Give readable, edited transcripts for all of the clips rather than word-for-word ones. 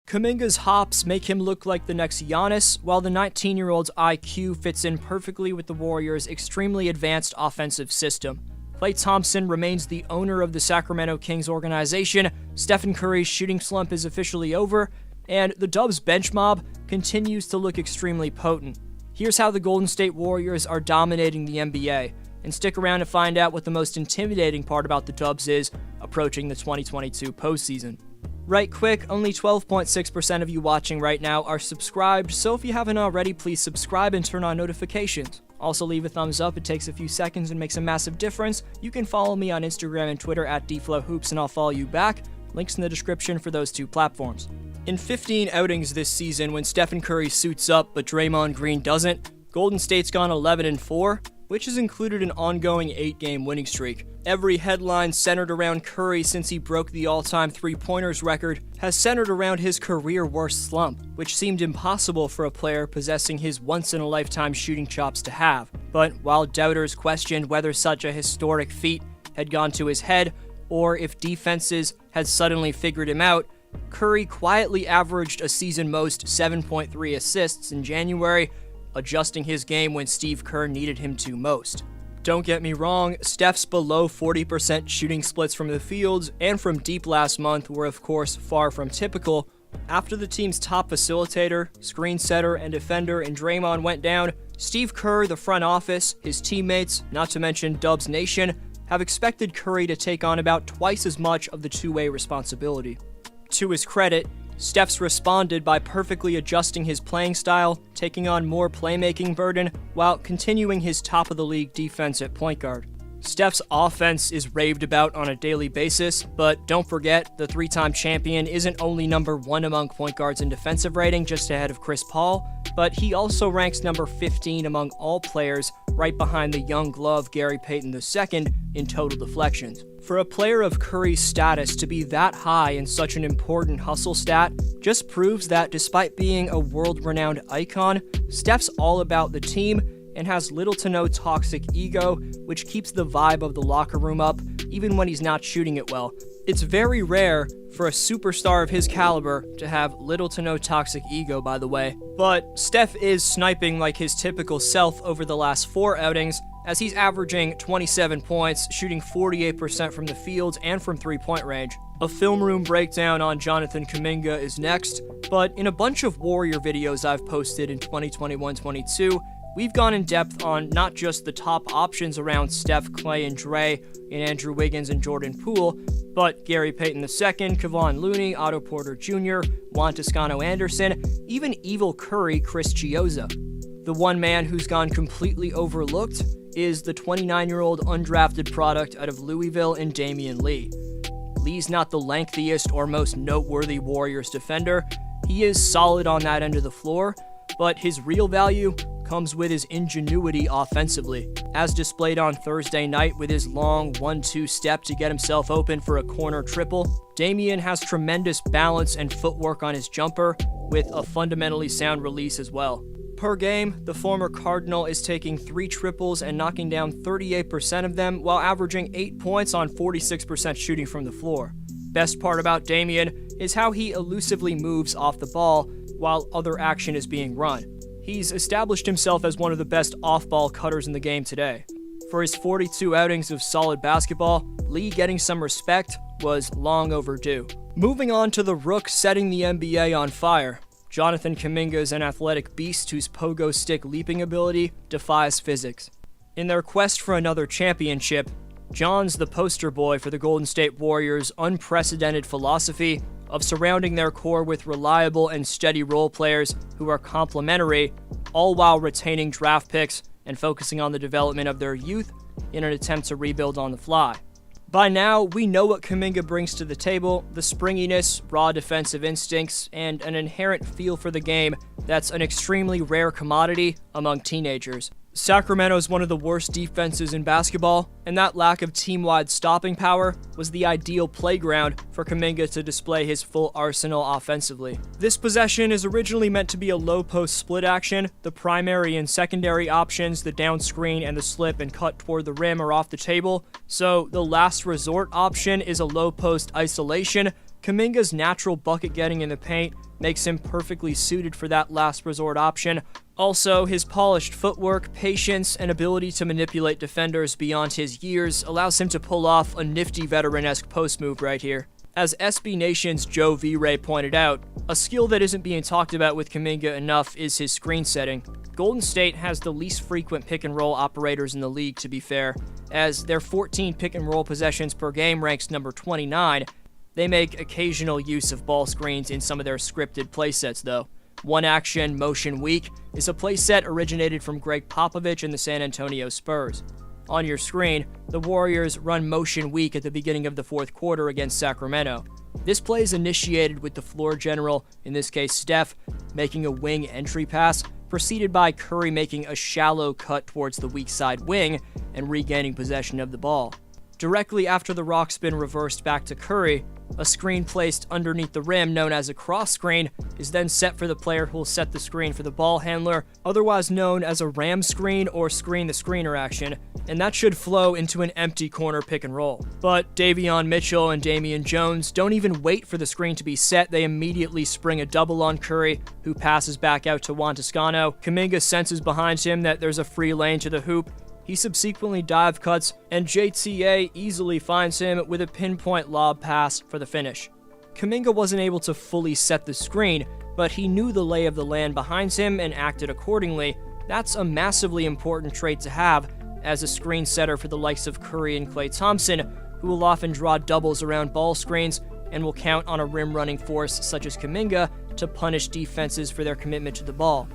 Kuminga's hops make him look like the next Giannis, while the 19-year-old's IQ fits in perfectly with the Warriors' extremely advanced offensive system. Klay Thompson remains the owner of the Sacramento Kings organization, Stephen Curry's shooting slump is officially over, and the Dubs bench mob continues to look extremely potent. Here's how the Golden State Warriors are dominating the NBA, and stick around to find out what the most intimidating part about the Dubs is approaching the 2022 postseason. Right quick, only 12.6% of you watching right now are subscribed, so if you haven't already, please subscribe and turn on notifications. Also leave a thumbs up, it takes a few seconds and makes a massive difference. You can follow me on Instagram and Twitter at DFlowHoops and I'll follow you back. Links in the description for those two platforms. In 15 outings this season when Stephen Curry suits up but Draymond Green doesn't, Golden State's gone 11-4, which has included an ongoing 8-game winning streak. Every headline centered around Curry since he broke the all-time three-pointers record has centered around his career-worst slump, which seemed impossible for a player possessing his once-in-a-lifetime shooting chops to have. But while doubters questioned whether such a historic feat had gone to his head, or if defenses had suddenly figured him out, Curry quietly averaged a season-most 7.3 assists in January, adjusting his game when Steve Kerr needed him to most. Don't get me wrong, Steph's below 40% shooting splits from the field and from deep last month were of course far from typical. After the team's top facilitator, screen setter, and defender in Draymond went down, Steve Kerr, the front office, his teammates, not to mention Dubs Nation, have expected Curry to take on about twice as much of the two-way responsibility. To his credit, Steph's responded by perfectly adjusting his playing style, taking on more playmaking burden, while continuing his top-of-the-league defense at point guard. Steph's offense is raved about on a daily basis, but don't forget, the three-time champion isn't only number 1 among point guards in defensive rating, just ahead of Chris Paul, but he also ranks number 15 among all players, right behind the young glove Gary Payton II in total deflections. For a player of Curry's status to be that high in such an important hustle stat just proves that despite being a world-renowned icon, Steph's all about the team and has little to no toxic ego, which keeps the vibe of the locker room up even when he's not shooting it well. It's very rare for a superstar of his caliber to have little to no toxic ego, by the way. But Steph is sniping like his typical self over the last 4 outings, as he's averaging 27 points, shooting 48% from the field and from three-point range. A film room breakdown on Jonathan Kuminga is next, but in a bunch of Warrior videos I've posted in 2021-22, we've gone in depth on not just the top options around Steph, Klay, and Dre, and Andrew Wiggins and Jordan Poole, but Gary Payton II, Kevon Looney, Otto Porter Jr., Juan Toscano-Anderson, even evil Curry, Chris Chiozza. The one man who's gone completely overlooked is the 29-year-old undrafted product out of Louisville in Damian Lee. Lee's not the lengthiest or most noteworthy Warriors defender. He is solid on that end of the floor, but his real value comes with his ingenuity offensively, as displayed on Thursday night with his long 1-2 step to get himself open for a corner triple. Damian has tremendous balance and footwork on his jumper, with a fundamentally sound release as well. Per game, the former Cardinal is taking 3 triples and knocking down 38% of them while averaging 8 points on 46% shooting from the floor. Best part about Damian is how he elusively moves off the ball while other action is being run. He's established himself as one of the best off-ball cutters in the game today. For his 42 outings of solid basketball, Lee getting some respect was long overdue. Moving on to the rook setting the NBA on fire, Jonathan Kuminga is an athletic beast whose pogo stick leaping ability defies physics. In their quest for another championship, John's the poster boy for the Golden State Warriors' unprecedented philosophy of surrounding their core with reliable and steady role players who are complementary, all while retaining draft picks and focusing on the development of their youth in an attempt to rebuild on the fly. By now, we know what Kuminga brings to the table: the springiness, raw defensive instincts, and an inherent feel for the game that's an extremely rare commodity among teenagers. Sacramento's one of the worst defenses in basketball, and that lack of team-wide stopping power was the ideal playground for Kuminga to display his full arsenal offensively. This possession is originally meant to be a low-post split action. The primary and secondary options, the down screen and the slip and cut toward the rim, are off the table, so the last resort option is a low-post isolation, Kuminga's natural bucket getting in the paint makes him perfectly suited for that last resort option. Also, his polished footwork, patience, and ability to manipulate defenders beyond his years allows him to pull off a nifty veteran-esque post move right here. As SB Nation's Joe V. Ray pointed out, a skill that isn't being talked about with Kuminga enough is his screen setting. Golden State has the least frequent pick-and-roll operators in the league, to be fair, as their 14 pick-and-roll possessions per game ranks number 29. They make occasional use of ball screens in some of their scripted playsets, though. One Action Motion Weak is a playset originated from Greg Popovich and the San Antonio Spurs. On your screen, the Warriors run Motion Weak at the beginning of the fourth quarter against Sacramento. This play is initiated with the floor general, in this case Steph, making a wing entry pass, preceded by Curry making a shallow cut towards the weak side wing and regaining possession of the ball. Directly after the rock spin reversed back to Curry, a screen placed underneath the rim known as a cross screen is then set for the player who will set the screen for the ball handler, otherwise known as a ram screen or screen the screener action, and that should flow into an empty corner pick and roll. But Davion Mitchell and Damian Jones don't even wait for the screen to be set, they immediately spring a double on Curry, who passes back out to Juan Toscano. Kuminga senses behind him that there's a free lane to the hoop. He subsequently dive cuts, and JTA easily finds him with a pinpoint lob pass for the finish. Kuminga wasn't able to fully set the screen, but he knew the lay of the land behind him and acted accordingly. That's a massively important trait to have as a screen setter for the likes of Curry and Klay Thompson, who will often draw doubles around ball screens and will count on a rim-running force such as Kuminga to punish defenses for their commitment to the ball.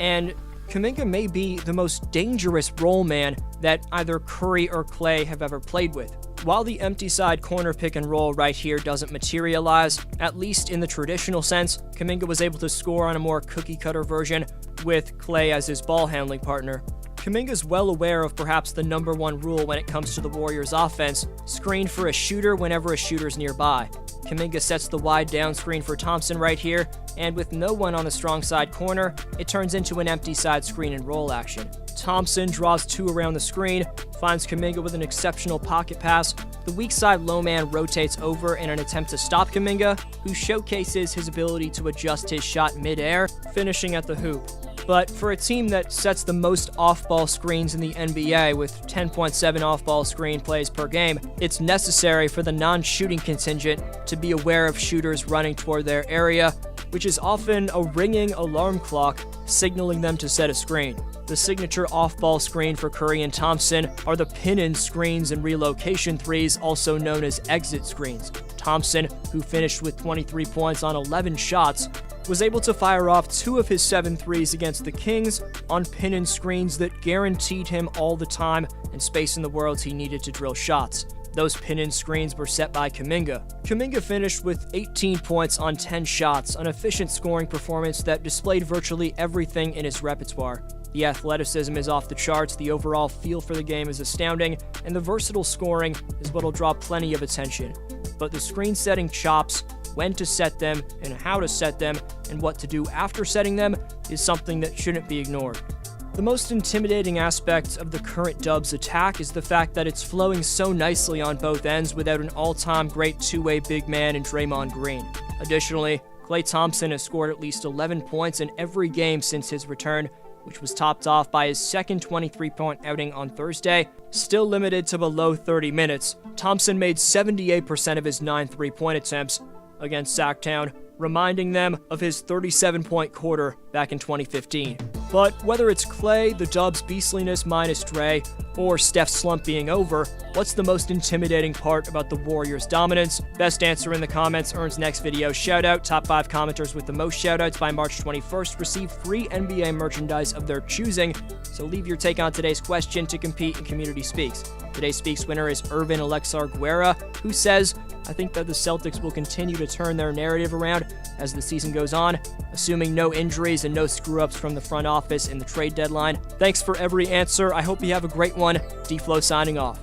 And Kuminga may be the most dangerous roll man that either Curry or Klay have ever played with. While the empty side corner pick and roll right here doesn't materialize, at least in the traditional sense, Kuminga was able to score on a more cookie-cutter version with Klay as his ball handling partner. Kuminga's well aware of perhaps the number one rule when it comes to the Warriors' offense: screen for a shooter whenever a shooter's nearby. Kuminga sets the wide down screen for Thompson right here, and with no one on the strong side corner, it turns into an empty side screen and roll action. Thompson draws two around the screen, finds Kuminga with an exceptional pocket pass. The weak side low man rotates over in an attempt to stop Kuminga, who showcases his ability to adjust his shot mid-air, finishing at the hoop. But for a team that sets the most off-ball screens in the NBA with 10.7 off-ball screen plays per game, it's necessary for the non-shooting contingent to be aware of shooters running toward their area, which is often a ringing alarm clock signaling them to set a screen. The signature off-ball screen for Curry and Thompson are the pin-in screens and relocation threes, also known as exit screens. Thompson, who finished with 23 points on 11 shots, was able to fire off 2 of his 7 threes against the Kings on pin-in screens that guaranteed him all the time and space in the worlds he needed to drill shots. Those pin-in screens were set by Kuminga. Kuminga finished with 18 points on 10 shots, an efficient scoring performance that displayed virtually everything in his repertoire. The athleticism is off the charts, the overall feel for the game is astounding, and the versatile scoring is what'll draw plenty of attention. But the screen setting chops, when to set them, and how to set them, and what to do after setting them, is something that shouldn't be ignored. The most intimidating aspect of the current Dubs attack is the fact that it's flowing so nicely on both ends without an all-time great two-way big man in Draymond Green. Additionally, Klay Thompson has scored at least 11 points in every game since his return, which was topped off by his second 23-point outing on Thursday. Still limited to below 30 minutes, Thompson made 78% of his 9 3-point attempts against Sacktown, reminding them of his 37-point quarter back in 2015. But whether it's Klay, the Dubs' beastliness minus Dre, or Steph's slump being over, what's the most intimidating part about the Warriors' dominance? Best answer in the comments earns next video shoutout. Top 5 commenters with the most shoutouts by March 21st receive free NBA merchandise of their choosing, so leave your take on today's question to compete in Community Speaks. Today's Speaks winner is Irvin Alexar Guerra, who says, "I think that the Celtics will continue to turn their narrative around as the season goes on, assuming no injuries and no screw-ups from the front office in the trade deadline." Thanks for every answer. I hope you have a great one. D-Flow signing off.